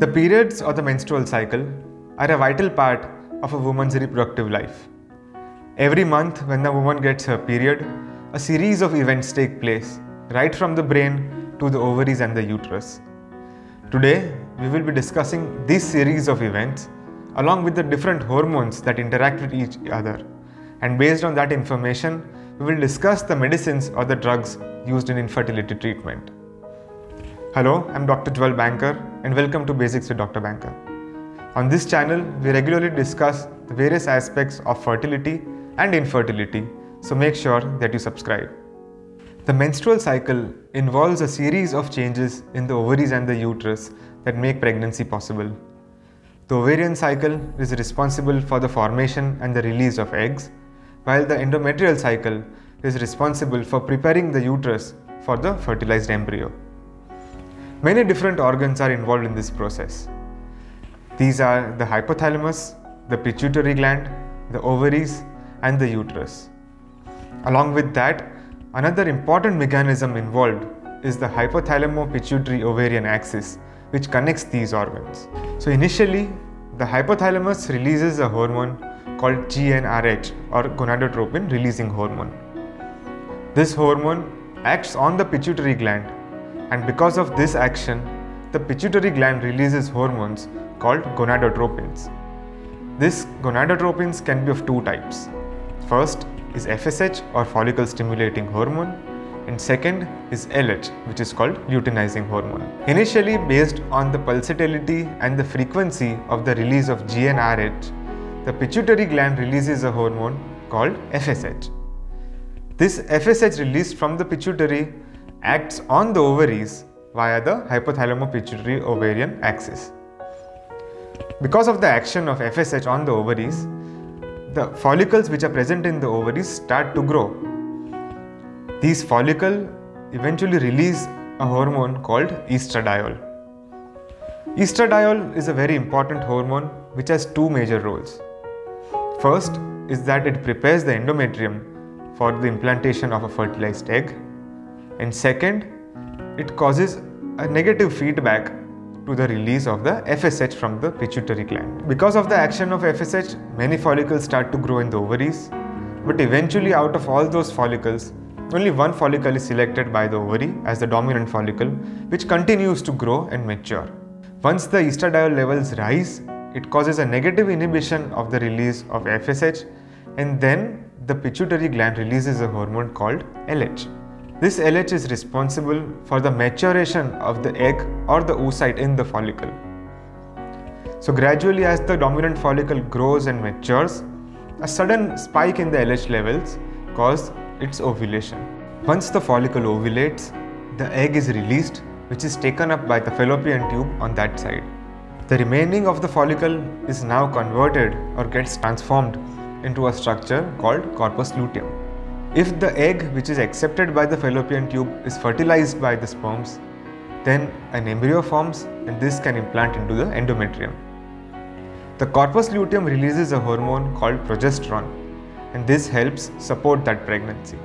The periods or the menstrual cycle are a vital part of a woman's reproductive life. Every month when the woman gets her period, a series of events take place, right from the brain to the ovaries and the uterus. Today, we will be discussing this series of events along with the different hormones that interact with each other. And based on that information, we will discuss the medicines or the drugs used in infertility treatment. Hello, I'm Dr. Jwal Banker and welcome to Basics with Dr. Banker. On this channel, we regularly discuss the various aspects of fertility and infertility, so make sure that you subscribe. The menstrual cycle involves a series of changes in the ovaries and the uterus that make pregnancy possible. The ovarian cycle is responsible for the formation and the release of eggs, while the endometrial cycle is responsible for preparing the uterus for the fertilized embryo. Many different organs are involved in this process. These are the hypothalamus, the pituitary gland, the ovaries, and the uterus. Along with that, another important mechanism involved is the hypothalamo-pituitary-ovarian axis, which connects these organs. So initially, the hypothalamus releases a hormone called GnRH or gonadotropin releasing hormone. This hormone acts on the pituitary gland, and because of this action, the pituitary gland releases hormones called gonadotropins. These gonadotropins can be of two types. First is FSH or follicle stimulating hormone, and second is LH, which is called luteinizing hormone. Initially, based on the pulsatility and the frequency of the release of GnRH, the pituitary gland releases a hormone called FSH. This FSH released from the pituitary acts on the ovaries via the hypothalamo-pituitary-ovarian axis. Because of the action of FSH on the ovaries, the follicles which are present in the ovaries start to grow. These follicles eventually release a hormone called estradiol. Estradiol is a very important hormone which has two major roles. First is that it prepares the endometrium for the implantation of a fertilized egg. And second, it causes a negative feedback to the release of the FSH from the pituitary gland. Because of the action of FSH, many follicles start to grow in the ovaries, but eventually out of all those follicles, only one follicle is selected by the ovary as the dominant follicle, which continues to grow and mature. Once the estradiol levels rise, it causes a negative inhibition of the release of FSH, and then the pituitary gland releases a hormone called LH. This LH is responsible for the maturation of the egg or the oocyte in the follicle. So gradually, as the dominant follicle grows and matures, a sudden spike in the LH levels causes its ovulation. Once the follicle ovulates, the egg is released, which is taken up by the fallopian tube on that side. The remaining of the follicle is now converted or gets transformed into a structure called corpus luteum. If the egg which is accepted by the fallopian tube is fertilized by the sperms, then an embryo forms and this can implant into the endometrium. The corpus luteum releases a hormone called progesterone, and this helps support that pregnancy.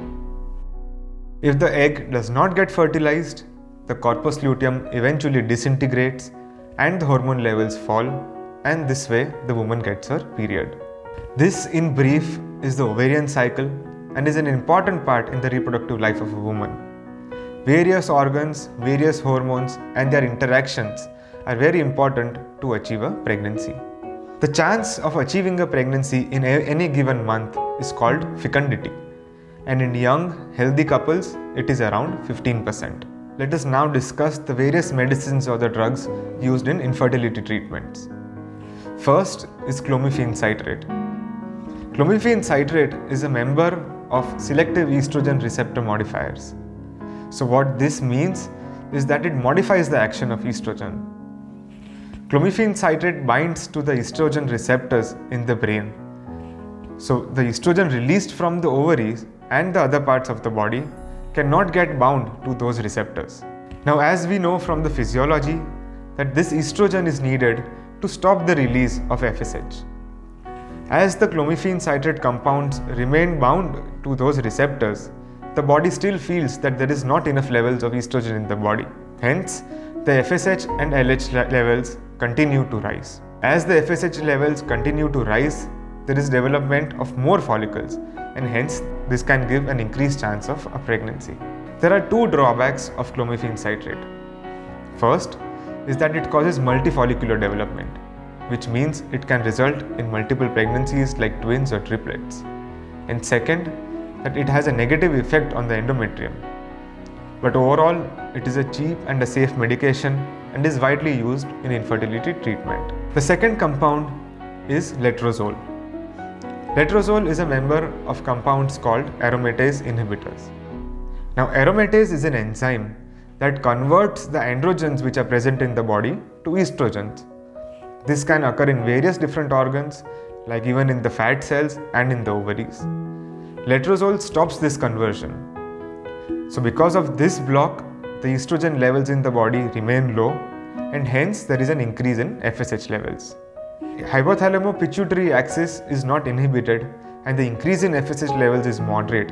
If the egg does not get fertilized, the corpus luteum eventually disintegrates and the hormone levels fall, and this way the woman gets her period. This in brief is the ovarian cycle and is an important part in the reproductive life of a woman. Various organs, various hormones and their interactions are very important to achieve a pregnancy. The chance of achieving a pregnancy in any given month is called fecundity, and in young, healthy couples, it is around 15%. Let us now discuss the various medicines or the drugs used in infertility treatments. First is clomiphene citrate. Clomiphene citrate is a member of selective estrogen receptor modifiers. So what this means is that it modifies the action of estrogen. Clomiphene citrate binds to the estrogen receptors in the brain. So the estrogen released from the ovaries and the other parts of the body cannot get bound to those receptors. Now, as we know from the physiology that this estrogen is needed to stop the release of FSH. As the clomiphene citrate compounds remain bound to those receptors, the body still feels that there is not enough levels of estrogen in the body. Hence, the FSH and LH levels continue to rise. As the FSH levels continue to rise, there is development of more follicles, and hence this can give an increased chance of a pregnancy. There are two drawbacks of clomiphene citrate. First is that it causes multifollicular development, which means it can result in multiple pregnancies like twins or triplets. And second, that it has a negative effect on the endometrium. But overall, it is a cheap and a safe medication and is widely used in infertility treatment. The second compound is letrozole. Letrozole is a member of compounds called aromatase inhibitors. Now, aromatase is an enzyme that converts the androgens which are present in the body to estrogens. This can occur in various different organs, like even in the fat cells and in the ovaries. Letrozole stops this conversion. So because of this block, the estrogen levels in the body remain low, and hence there is an increase in FSH levels. Hypothalamo-pituitary axis is not inhibited and the increase in FSH levels is moderate.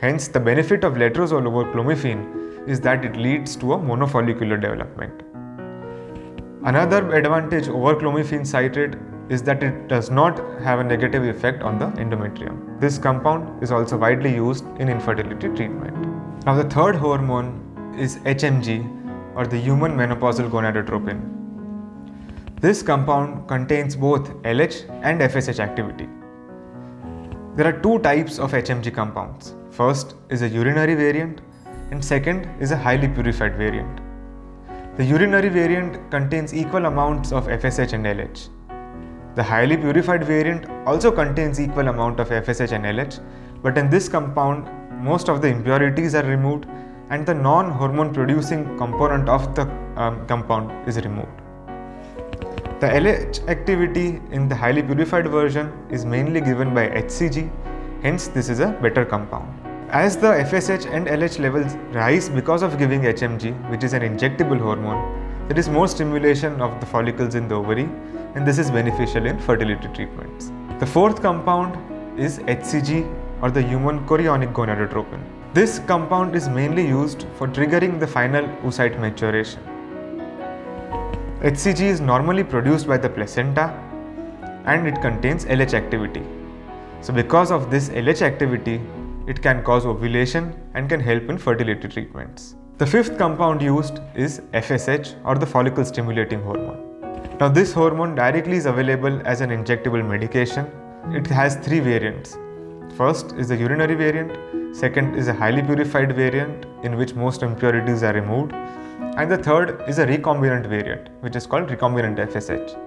Hence the benefit of letrozole over clomiphene is that it leads to a monofollicular development. Another advantage over clomiphene citrate is that it does not have a negative effect on the endometrium. This compound is also widely used in infertility treatment. Now the third hormone is HMG, or the human menopausal gonadotropin. This compound contains both LH and FSH activity. There are two types of HMG compounds. First is a urinary variant and second is a highly purified variant. The urinary variant contains equal amounts of FSH and LH. The highly purified variant also contains equal amount of FSH and LH, but in this compound, most of the impurities are removed and the non-hormone producing component of the compound is removed. The LH activity in the highly purified version is mainly given by HCG, hence this is a better compound. As the FSH and LH levels rise because of giving HMG, which is an injectable hormone, there is more stimulation of the follicles in the ovary, and this is beneficial in fertility treatments. The fourth compound is HCG, or the human chorionic gonadotropin. This compound is mainly used for triggering the final oocyte maturation. HCG is normally produced by the placenta and it contains LH activity. So because of this LH activity, it can cause ovulation and can help in fertility treatments. The fifth compound used is FSH, or the follicle stimulating hormone. Now this hormone directly is available as an injectable medication. It has three variants. First is the urinary variant, second is a highly purified variant in which most impurities are removed, and the third is a recombinant variant, which is called recombinant FSH.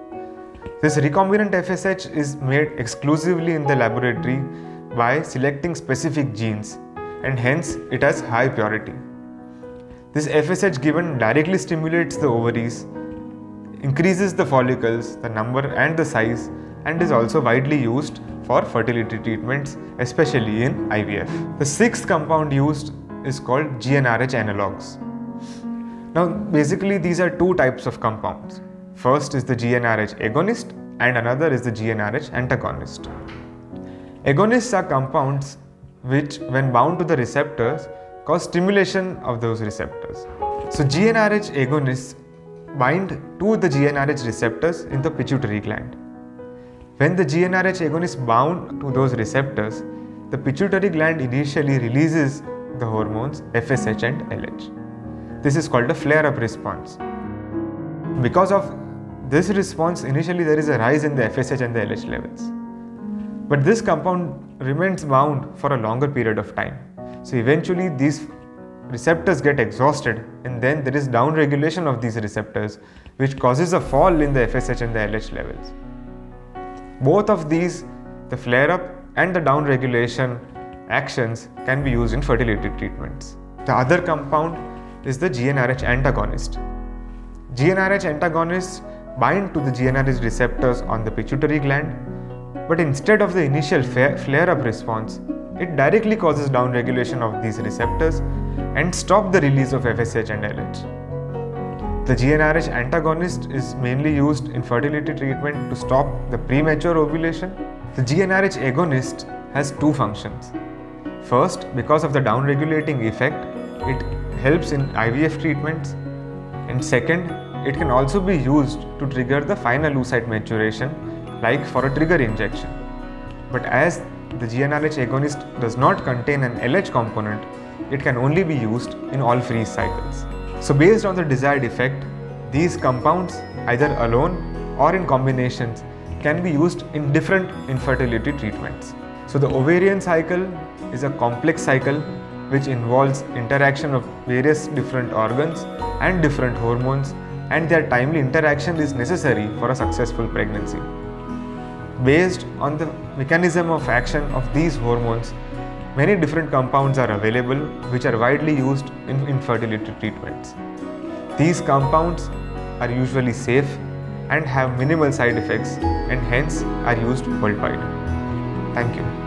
This recombinant FSH is made exclusively in the laboratory by selecting specific genes, and hence it has high purity. This FSH given directly stimulates the ovaries, increases the follicles, the number and the size, and is also widely used for fertility treatments, especially in IVF. The sixth compound used is called GnRH analogs. Now basically these are two types of compounds. First is the GnRH agonist and another is the GnRH antagonist. Agonists are compounds which, when bound to the receptors, cause stimulation of those receptors. So GnRH agonists bind to the GnRH receptors in the pituitary gland. When the GnRH agonist bound to those receptors, the pituitary gland initially releases the hormones FSH and LH. This is called a flare-up response. Because of this response, initially there is a rise in the FSH and the LH levels. But this compound remains bound for a longer period of time. So eventually these receptors get exhausted and then there is downregulation of these receptors, which causes a fall in the FSH and the LH levels. Both of these, the flare-up and the downregulation actions, can be used in fertility treatments. The other compound is the GnRH antagonist. GnRH antagonists bind to the GnRH receptors on the pituitary gland, but instead of the initial flare-up response, it directly causes downregulation of these receptors and stop the release of FSH and LH. The GnRH antagonist is mainly used in fertility treatment to stop the premature ovulation. The GnRH agonist has two functions. First, because of the downregulating effect, it helps in IVF treatments, and second, it can also be used to trigger the final oocyte maturation, like for a trigger injection. But as the GnRH agonist does not contain an LH component, it can only be used in all freeze cycles. So based on the desired effect, these compounds, either alone or in combinations, can be used in different infertility treatments. So the ovarian cycle is a complex cycle which involves interaction of various different organs and different hormones, and their timely interaction is necessary for a successful pregnancy. Based on the mechanism of action of these hormones, many different compounds are available which are widely used in infertility treatments. These compounds are usually safe and have minimal side effects, and hence are used worldwide. Thank you.